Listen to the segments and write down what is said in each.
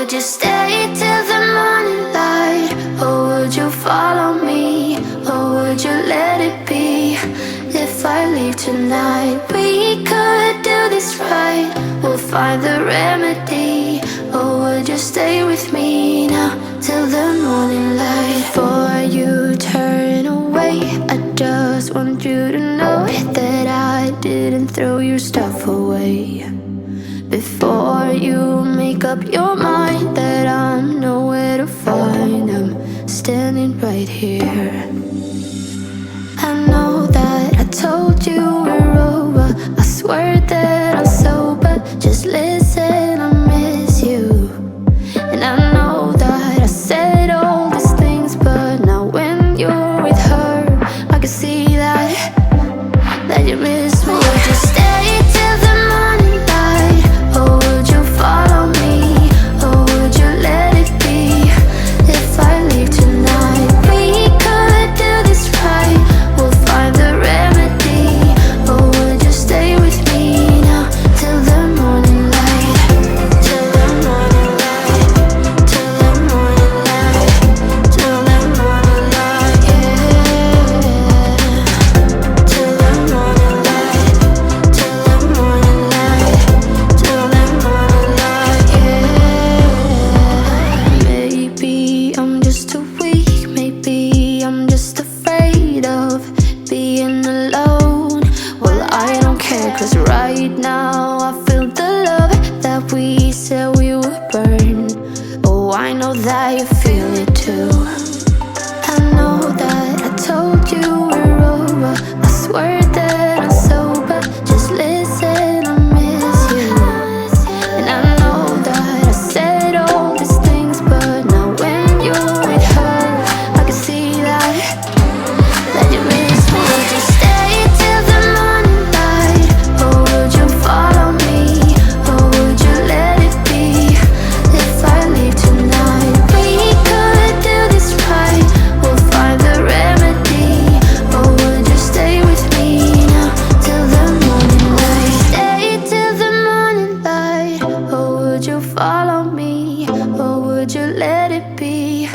would you stay till the morning light? Or would you follow me? Or would you let it be? If I leave tonight, we could do this right. We'll find the remedy. Or would you stay with me now till the morning light? Before you turn away, I just want you to know that I didn't throw your stuff away. Before you make up your mind that I'm nowhere to find, I'm standing right here. I know that I told you we're over. I swear that I'm sober. Just listen, I miss you. And I know that I said all these things, but now when you're with her, I can see that you miss me. Would you stay till the morning light? Or would you follow me? Or would you let it be? If I leave tonight, we could do this right. We'll find the remedy. Or would you stay with me now till the morning light? Till the morning light. Till the morning light. Till the morning light, yeah. Till the morning light. Till the morning light. Till the morning light, yeah. Maybe I'm just too weak. Maybe I'm just afraid of being alone. Well, I don't care, 'cause right now I feel the love that we said we would burn. Oh, I know that you feel it too. I know that I told you we're over. I swear that I'm sober. Just listen, I miss you. And I know that I said all these things, but now when you're with her, I can see that you miss me. Would you stay till the morning light? Or would you follow me? Or would you let it be? If I leave tonight, we could do this right. We'll find the remedy. Or would you stay with me now till the morning light? Stay till the morning light. Or would you follow me? Or would you let it be?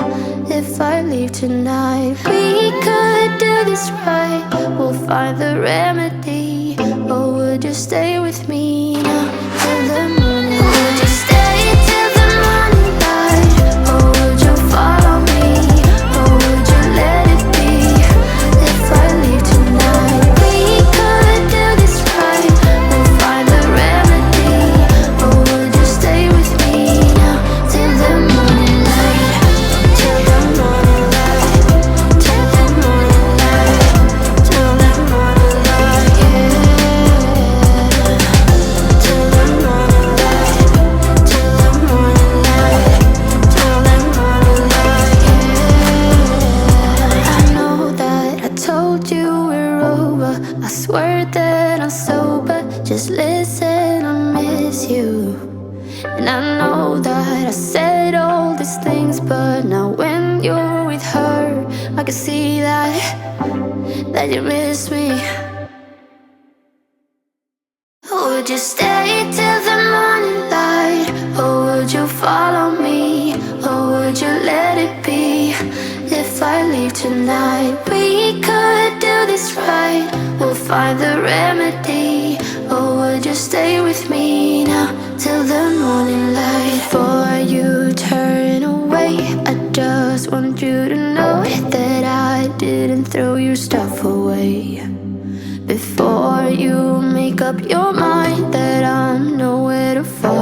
If I leave tonight, we could do this right. We'll find the remedy. Or would you stay with me now till the morning light? Would you stay till the morning light? Or would you follow me? Or would you let it be? If I leave tonight, we could do this right. We'll find the remedy. Or would you stay with me now till the morning light? Till the morning light. Till the morning light. Till the morning light, yeah. Till the morning light. Till the morning light. Till the morning light, yeah. I know that I told you we're over. I swear that I'm sober. Just listen, I miss you. And I know that I said all these things, but now when you're with her, I can see that you miss me. Would you stay till the morning light? Or would you follow me? Or would you let it be? If I leave tonight, we could do this right. We'll find the remedy. Or would you stay with me now till the morning light? Before you turn away, I just want you to know that I didn't throw your stuff away. Before you make up your mind